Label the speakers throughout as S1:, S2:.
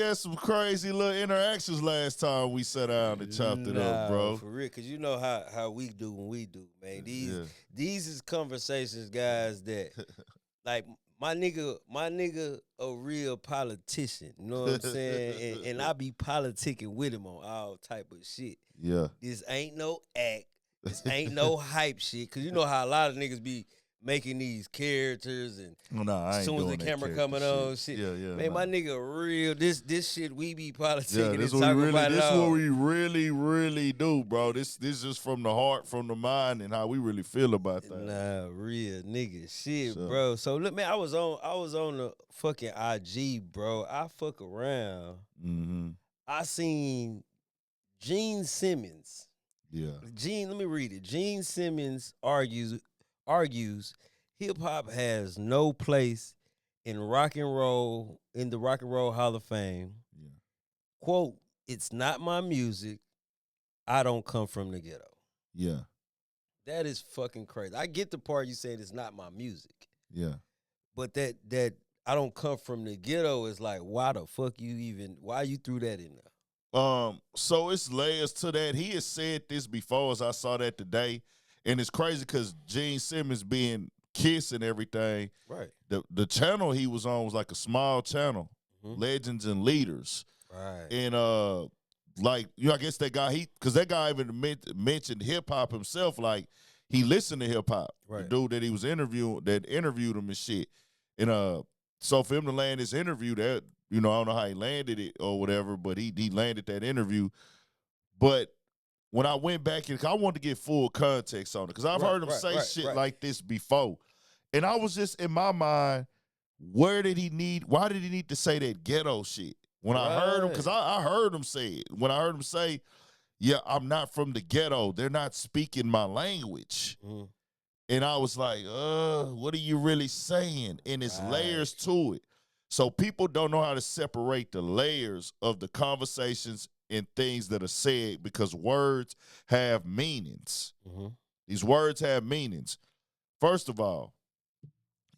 S1: had some crazy little interactions last time we sat down and chopped it up, bro.
S2: For real, cause you know how we do when we do, man.
S1: Yeah.
S2: These is conversations, guys, that like my nigga a real politician. You know what I'm saying? And I be politicking with him on all type of shit.
S1: Yeah.
S2: This ain't no act. This ain't no hype shit. Cause you know how a lot of niggas be making these characters and
S1: Well, nah, I
S2: as
S1: ain't
S2: soon as
S1: doing
S2: the
S1: that
S2: camera
S1: character
S2: coming on, shit.
S1: Yeah, yeah.
S2: Man, my nigga real. This shit we be politicking and
S1: this
S2: talking about it
S1: this
S2: all.
S1: what we really, really do, bro. This just from the heart, from the mind, and how we really feel about that.
S2: Nah, real nigga shit,
S1: So.
S2: bro. So look, man, I was on the fucking IG, bro. I fuck around.
S1: Mm-hmm.
S2: I seen Gene Simmons.
S1: Yeah.
S2: Let me read it. Gene Simmons argues hip hop has no place in rock and roll, in the Rock and Roll Hall of Fame.
S1: Yeah.
S2: Quote, it's not my music. I don't come from the ghetto.
S1: Yeah.
S2: That is fucking crazy. I get the part you saying it's not my music.
S1: Yeah.
S2: But that I don't come from the ghetto is like, why the fuck why you threw that in there?
S1: So it's layers to that. He has said this before, as I saw that today, and it's crazy because Gene Simmons being Kiss and everything.
S2: Right.
S1: The channel he was on was like a small channel, Legends and Leaders.
S2: Right.
S1: And like I guess that guy because that guy even mentioned hip hop himself. Like he listened to hip hop.
S2: Right.
S1: The dude that he was interviewing that interviewed him and shit. And so for him to land this interview, that I don't know how he landed it or whatever, but he landed that interview. But when I went back in, I wanted to get full context on it because I've heard him say shit like this before, and I was just in my mind, why did he need to say that ghetto shit? When I heard him, because I heard him say it. When I heard him say, yeah, I'm not from the ghetto. They're not speaking my language. Mm. And I was like, what are you really saying? And it's layers to it. So people don't know how to separate the layers of the conversations and things that are said because words have meanings. Mm-hmm. These words have meanings. First of all,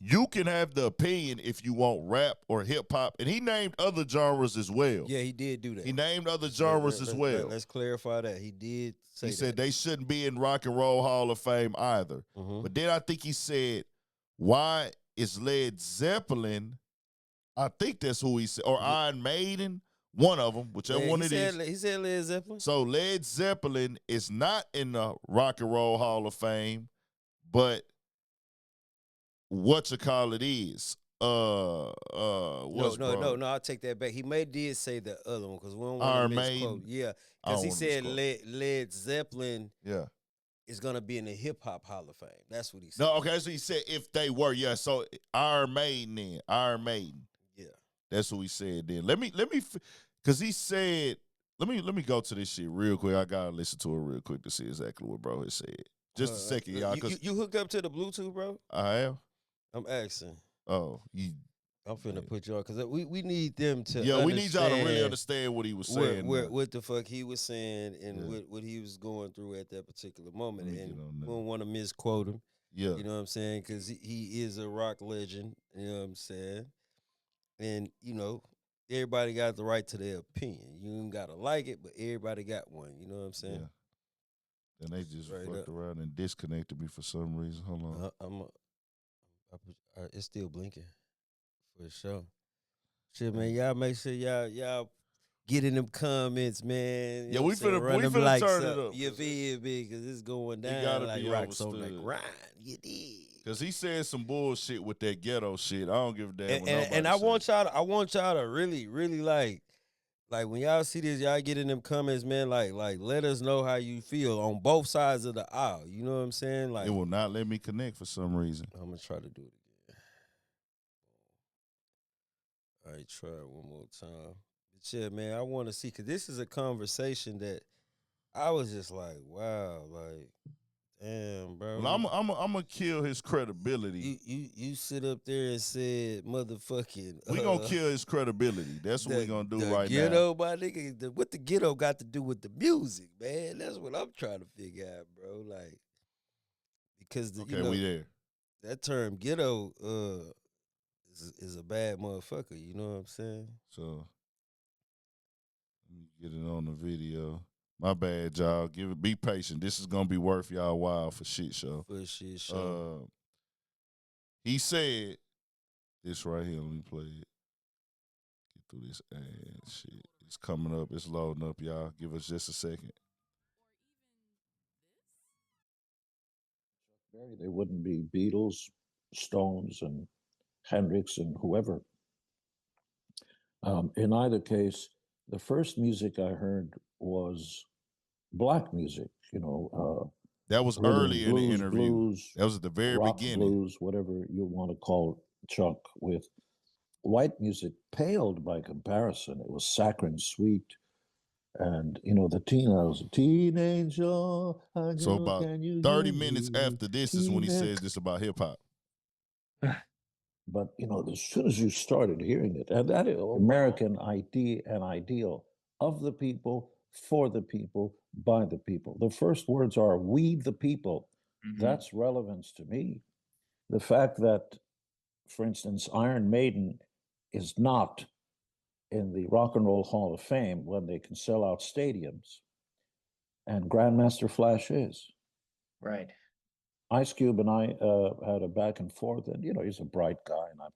S1: you can have the opinion if you want rap or hip hop, and he named other genres as well.
S2: Yeah, he did do that.
S1: He named other genres as well.
S2: Let's clarify that. He did say
S1: He said they shouldn't be in Rock and Roll Hall of Fame either. Mm-hmm. But then I think he said, why is Led Zeppelin, I think that's who he said, or Iron Maiden, one of them, whichever one it is.
S2: He said Led Zeppelin.
S1: So Led Zeppelin is not in the Rock and Roll Hall of Fame, but it is. No,
S2: I'll take that back. He did say the other one because we don't want to misquote. Yeah, because he said Led Zeppelin.
S1: Yeah,
S2: is gonna be in the Hip Hop Hall of Fame. That's what he said.
S1: No, okay, so he said if they were, yeah. So Iron Maiden. Yeah, that's what he said. Then let me, because he said, let me go to this shit real quick. I gotta listen to it real quick to see exactly what bro has said. Just a second, y'all.
S2: You hook up to the Bluetooth, bro?
S1: I have.
S2: I'm asking.
S1: Oh,
S2: I'm finna put you on because we need them to.
S1: Yeah, we need y'all to really understand what he was saying.
S2: What the fuck he was saying and what he was going through at that particular moment, and we don't want to misquote him.
S1: Yeah,
S2: you know what I'm saying, because he is a rock legend. You know what I'm saying, and everybody got the right to their opinion. You ain't gotta like it, but everybody got one. You know what I'm saying?
S1: Yeah. And they just fucked around and disconnected me for some reason. Hold on.
S2: It's still blinking for sure. Shit, man, y'all make sure y'all get in them comments, man.
S1: Yeah, we finna turn it up.
S2: You feel me? Because it's going down like rocks on the grind. You did.
S1: Because he said some bullshit with that ghetto shit. I don't give a damn.
S2: And I want y'all to really, really like when y'all see this, y'all get in them comments, man. Like let us know how you feel on both sides of the aisle. You know what I'm saying? Like
S1: it will not let me connect for some reason.
S2: I'm gonna try to do it again. All right, try it one more time. But yeah, man, I want to see, because this is a conversation that I was just like, wow, like, damn, bro.
S1: Well, I'm gonna kill his credibility.
S2: You sit up there and said, motherfucking.
S1: We gonna kill his credibility. That's what we gonna do right
S2: ghetto, now. My nigga, what the ghetto got to do with the music, man? That's what I'm trying to figure out, bro. Like, because
S1: we there.
S2: That term ghetto is a bad motherfucker. You know what I'm saying?
S1: So Let me get it on the video. My bad, y'all. Be patient. This is gonna be worth y'all a while for shit show.
S2: For shit show.
S1: He said this right here. Let me play it. Get through this ad shit. It's coming up. It's loading up, y'all. Give us just a second.
S3: There wouldn't be Beatles, Stones, and Hendrix, and whoever. In either case, the first music I heard was black music,
S1: that was early in the interview.
S3: Blues,
S1: that was at the very
S3: rock,
S1: beginning.
S3: Blues, whatever you want to call it, Chuck, with white music paled by comparison. It was saccharine sweet. And, the teenager.
S1: So about 30 minutes after this is when he says this about hip hop.
S3: But, as soon as you started hearing it, and that is American idea and ideal of the people, for the people, by the people. The first words are, we the people. Mm-hmm. That's relevance to me. The fact that, for instance, Iron Maiden is not in the Rock and Roll Hall of Fame when they can sell out stadiums, and Grandmaster Flash is.
S4: Right.
S3: Ice Cube and I had a back and forth, and he's a bright guy, and I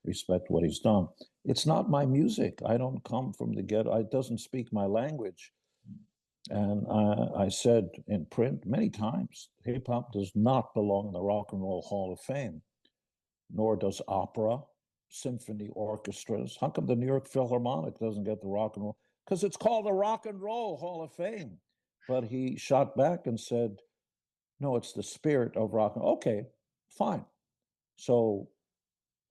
S3: respect what he's done. It's not my music. I don't come from the ghetto. It doesn't speak my language. And I said in print many times, hip hop does not belong in the Rock and Roll Hall of Fame, nor does opera, symphony orchestras. How come the New York Philharmonic doesn't get the rock and roll? Because it's called the Rock and Roll Hall of Fame. But he shot back and said, no, it's the spirit of rock and roll. Okay, fine. So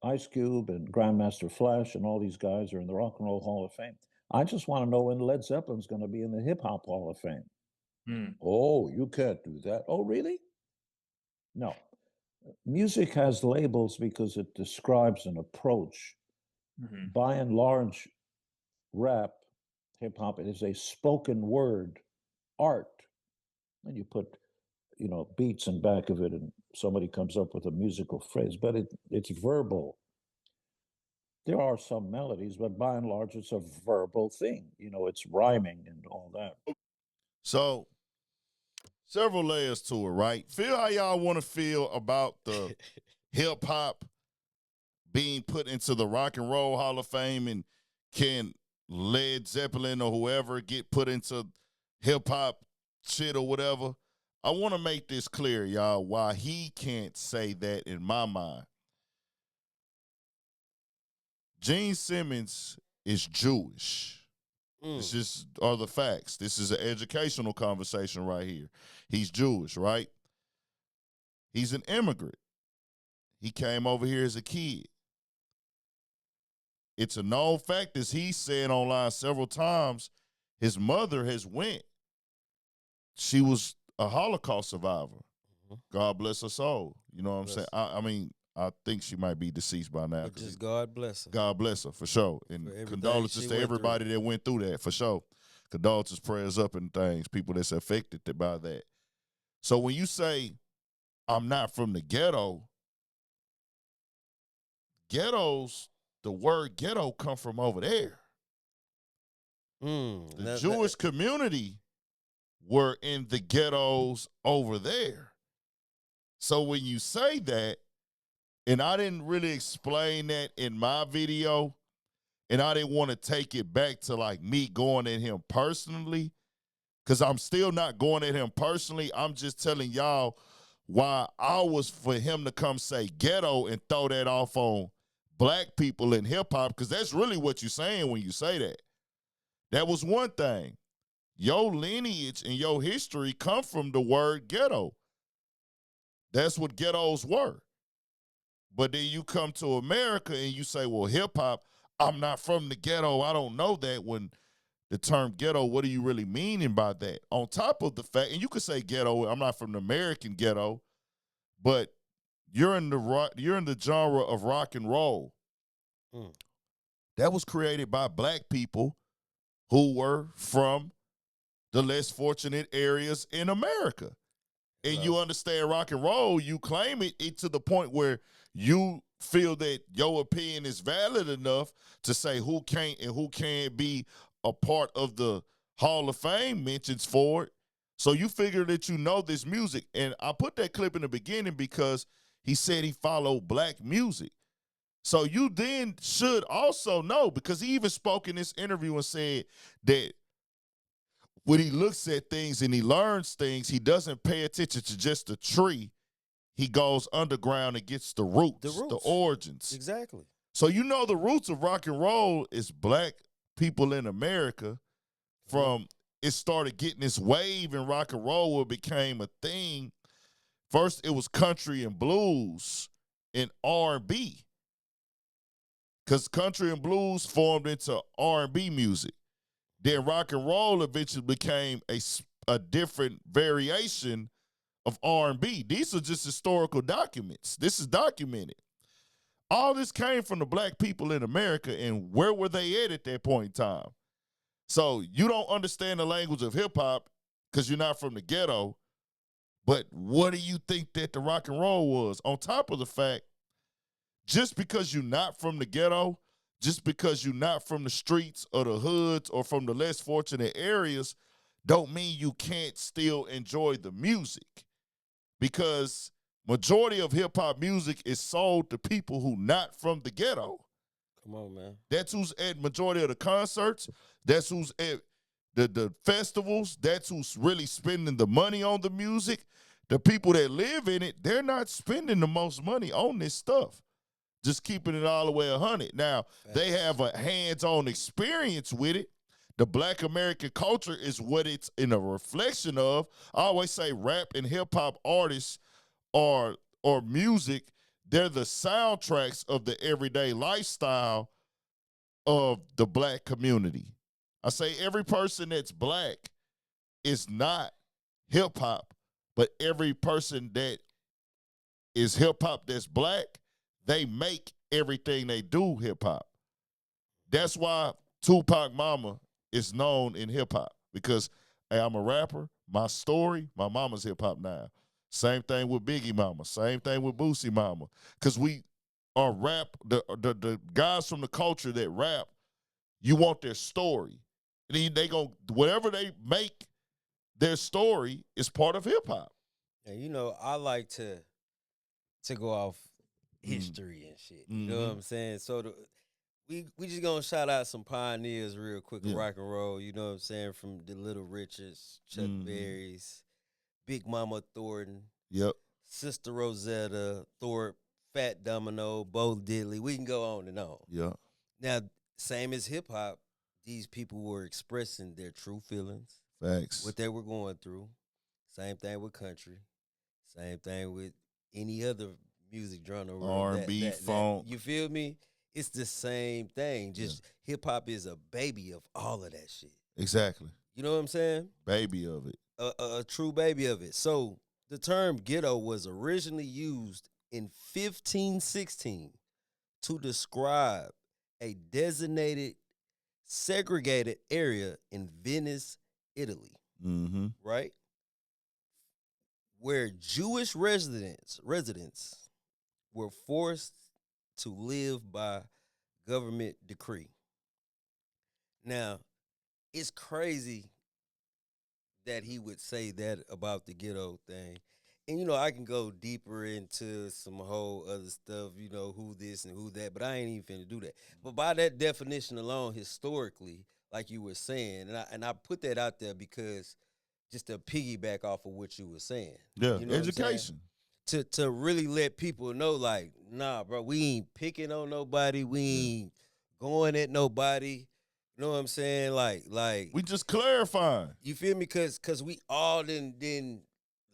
S3: Ice Cube and Grandmaster Flash and all these guys are in the Rock and Roll Hall of Fame. I just want to know when Led Zeppelin's going to be in the Hip Hop Hall of Fame. Oh, you can't do that. Oh, really? No. Music has labels because it describes an approach. Mm-hmm. By and large, rap, hip hop, it is a spoken word art. And you put, beats in back of it, and somebody comes up with a musical phrase, but it's verbal. There are some melodies, but by and large, it's a verbal thing. It's rhyming and all that.
S1: So, several layers to it, right? Feel how y'all want to feel about the hip hop being put into the Rock and Roll Hall of Fame, and can Led Zeppelin or whoever get put into hip hop shit or whatever? I want to make this clear, y'all, why he can't say that in my mind. Gene Simmons is Jewish. This just are the facts. This is an educational conversation right here. He's Jewish, right? He's an immigrant. He came over here as a kid. It's a known fact, as he said online several times, his mother has went. She was a Holocaust survivor. Mm-hmm. God bless her soul. You know what I'm saying? I mean, I think she might be deceased by now.
S2: But just God bless her.
S1: God bless her, for sure. And condolences to everybody that went through that, for sure. Condolences, prayers up and things, people that's affected by that. So when you say, I'm not from the ghetto, ghettos, the word ghetto come from over there. The Jewish community were in the ghettos over there. So when you say that, and I didn't really explain that in my video, and I didn't want to take it back to like me going at him personally, because I'm still not going at him personally. I'm just telling y'all why I was for him to come say ghetto and throw that off on black people in hip hop, because that's really what you're saying when you say that. That was one thing. Your lineage and your history come from the word ghetto. That's what ghettos were. But then you come to America and you say, well, hip hop, I'm not from the ghetto. I don't know that. When the term ghetto, what are you really meaning by that? On top of the fact, and you could say ghetto, I'm not from the American ghetto, but you're in the genre of rock and roll. That was created by black people who were from the less fortunate areas in America. And you understand rock and roll, you claim it to the point where you feel that your opinion is valid enough to say who can't and who can't be a part of the Hall of Fame mentions for it. So you figure that you know this music. And I put that clip in the beginning because he said he followed black music. So you then should also know, because he even spoke in this interview and said that when he looks at things and he learns things, he doesn't pay attention to just the tree. He goes underground and gets the roots, the origins.
S2: Exactly.
S1: So you know the roots of rock and roll is black people in America. From it started getting this wave in rock and roll where it became a thing. First, it was country and blues and R&B. Because country and blues formed into R&B music. Then rock and roll eventually became a different variation of R&B. These are just historical documents. This is documented. All this came from the black people in America, and where were they at that point in time? So you don't understand the language of hip-hop because you're not from the ghetto, but what do you think that the rock and roll was? On top of the fact, just because you're not from the ghetto, just because you're not from the streets or the hoods or from the less fortunate areas, don't mean you can't still enjoy the music. Because majority of hip-hop music is sold to people who not from the ghetto.
S2: Come on, man.
S1: That's who's at majority of the concerts. That's who's at the festivals. That's who's really spending the money on the music. The people that live in it, they're not spending the most money on this stuff. Just keeping it all the way 100. Now, they have a hands-on experience with it. The black American culture is what it's in a reflection of. I always say rap and hip-hop artists or music, they're the soundtracks of the everyday lifestyle of the black community. I say every person that's black is not hip-hop, but every person that is hip-hop that's black, they make everything they do hip-hop. That's why Tupac Mama is known in hip-hop, because hey, I'm a rapper, my story, my mama's hip-hop now. Same thing with Biggie Mama. Same thing with Boosie Mama. Because we are rap, the guys from the culture that rap, you want their story. And they go, whatever they make their story is part of hip-hop.
S2: And you know, I like to go off history and shit. You know what I'm saying? So we just gonna shout out some pioneers real quick of rock and roll, you know what I'm saying? From the Little Richards, Chuck Berry's, Big Mama Thornton, Sister Rosetta, Thorpe, Fat Domino, Bo Diddley. We can go on and on.
S1: Yeah.
S2: Now, same as hip hop, these people were expressing their true feelings.
S1: Facts.
S2: What they were going through. Same thing with country. Same thing with any other music genre.
S1: R&B, funk.
S2: You feel me? It's the same thing. Just hip hop is a baby of all of that shit.
S1: Exactly.
S2: You know what I'm saying?
S1: Baby of it.
S2: A true baby of it. So the term ghetto was originally used in 1516 to describe a designated, segregated area in Venice, Italy. Right? Where Jewish residents were forced to live by government decree. Now, it's crazy that he would say that about the ghetto thing. And, you know, I can go deeper into some whole other stuff, you know, who this and who that, but I ain't even finna do that. But by that definition alone, historically, like you were saying, and I put that out there because just to piggyback off of what you were saying.
S1: Yeah,
S2: you know
S1: education.
S2: To really let people know, like, nah, bro, we ain't picking on nobody. We ain't going at nobody. You know what I'm saying? Like
S1: we just clarifying.
S2: You feel me? Cause we all didn't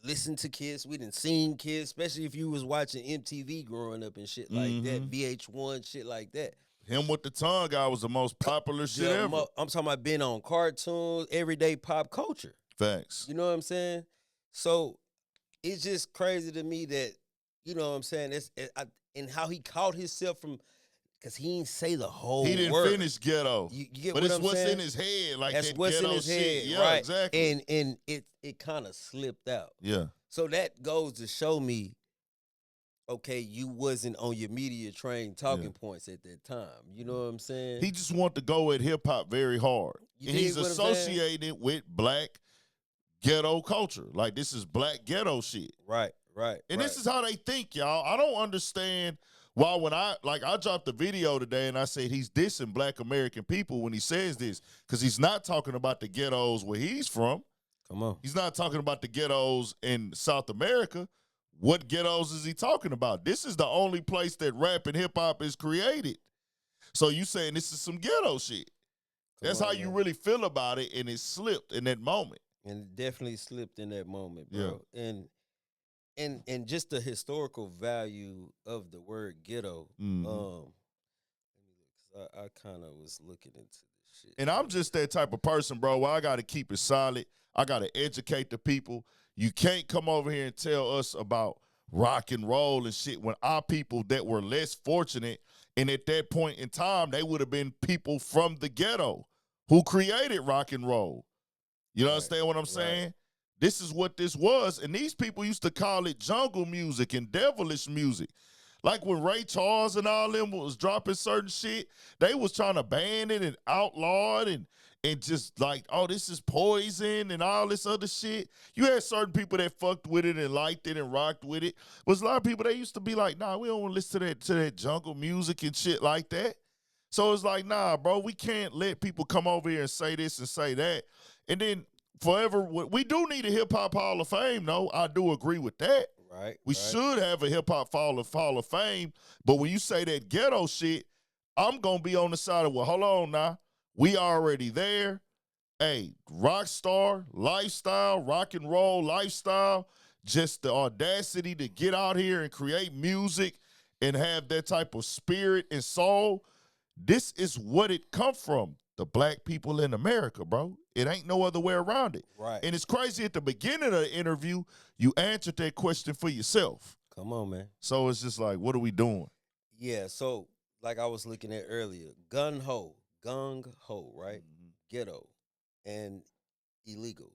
S2: listen to Kiss. We didn't seen Kiss, especially if you was watching MTV growing up and shit like that, VH1, shit like that.
S1: Him with the tongue guy was the most popular shit ever.
S2: I'm talking about being on cartoons, everyday pop culture.
S1: Facts.
S2: You know what I'm saying? So it's just crazy to me that, you know what I'm saying, and how he caught himself from, because he didn't say the whole word.
S1: He didn't finish ghetto.
S2: You get
S1: but
S2: what
S1: it's
S2: I'm
S1: what's
S2: saying?
S1: in his head. Like
S2: that's
S1: that
S2: what's
S1: ghetto
S2: in his
S1: shit.
S2: head,
S1: Yeah,
S2: right?
S1: exactly.
S2: And it kind of slipped out.
S1: Yeah.
S2: So that goes to show me, okay, you wasn't on your media trained talking points at that time. You know what I'm saying?
S1: He just wanted to go at hip hop very hard.
S2: You
S1: and he's
S2: dig what I'm saying?
S1: associated with black ghetto culture. Like, this is black ghetto shit.
S2: Right.
S1: And this is how they think, y'all. I don't understand why when I dropped a video today and I said he's dissing black American people when he says this, because he's not talking about the ghettos where he's from.
S2: Come on.
S1: He's not talking about the ghettos in South America. What ghettos is he talking about? This is the only place that rap and hip hop is created. So you saying this is some ghetto shit. That's how you really feel about it, and it slipped in that moment.
S2: And it definitely slipped in that moment, bro. Yeah. And just the historical value of the word ghetto. I kind of was looking into this shit.
S1: And I'm just that type of person, bro, where I got to keep it solid. I got to educate the people. You can't come over here and tell us about rock and roll and shit when our people that were less fortunate, and at that point in time, they would have been people from the ghetto who created rock and roll. You understand what I'm saying? Right. This is what this was, and these people used to call it jungle music and devilish music. Like when Ray Charles and all them was dropping certain shit, they was trying to ban it and outlaw it and just like, oh, this is poison and all this other shit. You had certain people that fucked with it and liked it and rocked with it. Was a lot of people that used to be like, nah, we don't want to listen to that jungle music and shit like that. So it's like, nah, bro, we can't let people come over here and say this and say that. And then forever, we do need a hip-hop Hall of Fame, though. I do agree with that.
S2: Right.
S1: We should have a hip-hop Hall of Fame. But when you say that ghetto shit, I'm going to be on the side of, well, hold on now. We already there. Hey, rock star lifestyle, rock and roll lifestyle, just the audacity to get out here and create music and have that type of spirit and soul. This is what it come from. The black people in America, bro. It ain't no other way around it.
S2: Right.
S1: And it's crazy at the beginning of the interview, you answered that question for yourself.
S2: Come on, man.
S1: So it's just like, what are we doing?
S2: Yeah, so like I was looking at earlier, gung ho, right? Mm-hmm. Ghetto and illegal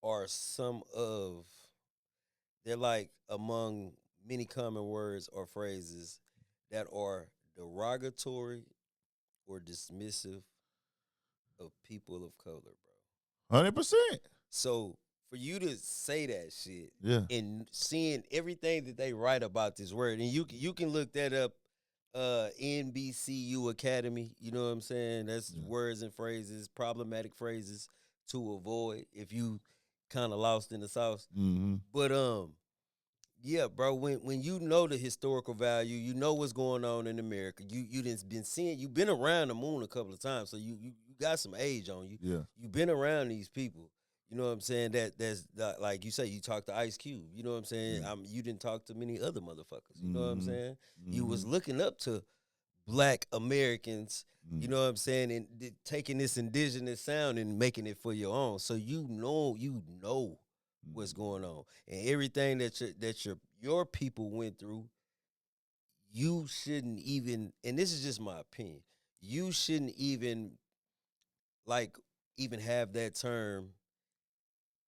S2: are some of, they're like among many common words or phrases that are derogatory or dismissive of people of color, bro.
S1: 100%.
S2: So for you to say that shit,
S1: yeah,
S2: and seeing everything that they write about this word, and you can look that up, NBCU Academy. You know what I'm saying? That's words and phrases, problematic phrases to avoid if you kind of lost in the sauce.
S1: Mm-hmm.
S2: But yeah, bro. When you know the historical value, you know what's going on in America. You done been seeing. You've been around the moon a couple of times, so you got some age on you.
S1: Yeah,
S2: you've been around these people. You know what I'm saying? That's like you say. You talked to Ice Cube. You know what I'm saying? You didn't talk to many other motherfuckers. You know what I'm saying? Mm-hmm. You was looking up to Black Americans. You know what I'm saying? And taking this indigenous sound and making it for your own. So you know what's going on, and everything that your people went through, you shouldn't even, and this is just my opinion, you shouldn't even have that term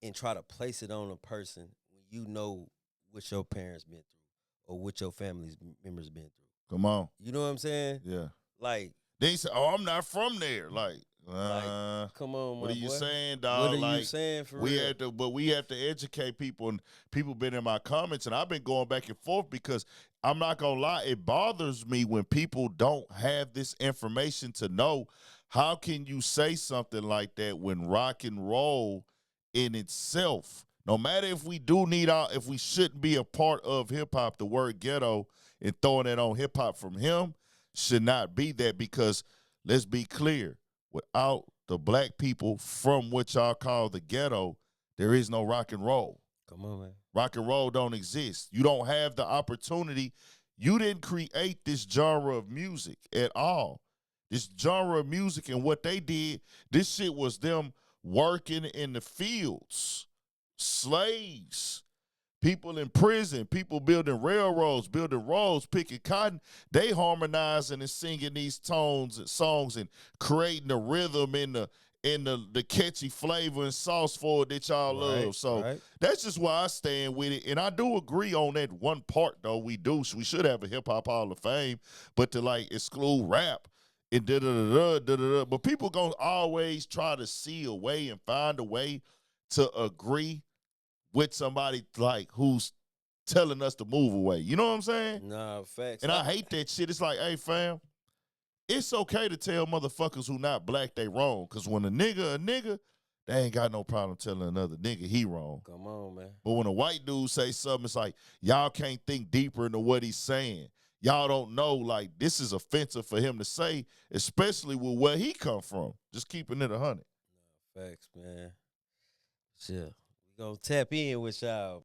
S2: and try to place it on a person when you know what your parents been through or what your family's members been through.
S1: Come on.
S2: You know what I'm saying?
S1: Yeah.
S2: Like,
S1: they say, oh, I'm not from there. Like,
S2: come on,
S1: what are you
S2: boy.
S1: saying, dog?
S2: What are you saying for real?
S1: We have to educate people, and people been in my comments, and I've been going back and forth because I'm not gonna lie, it bothers me when people don't have this information to know. How can you say something like that when rock and roll in itself, no matter if we if we shouldn't be a part of hip hop, the word ghetto and throwing it on hip hop from him should not be that, because let's be clear, without the black people from what y'all call the ghetto, there is no rock and roll.
S2: Come on, man.
S1: Rock and roll don't exist. You don't have the opportunity. You didn't create this genre of music at all. This genre of music and what they did, this shit was them working in the fields, slaves, people in prison, people building railroads, building roads, picking cotton. They harmonizing and singing these tones and songs and creating the rhythm in the catchy flavor and sauce for it that y'all love. So that's just why I stand with it. And I do agree on that one part, though. We should have a hip hop Hall of Fame, but to like exclude rap and da-da-da-da. But people gonna always try to see a way and find a way to agree with somebody like who's telling us to move away. You know what I'm saying?
S2: Nah, facts.
S1: And I hate that shit. It's like, hey, fam, it's okay to tell motherfuckers who not black they wrong. Cause when a nigga, they ain't got no problem telling another nigga he wrong.
S2: Come on, man.
S1: But when a white dude say something, it's like, y'all can't think deeper into what he's saying. Y'all don't know, like, this is offensive for him to say, especially with where he come from. Just keeping it 100.
S2: Facts, man. Shit. We gonna tap in with y'all.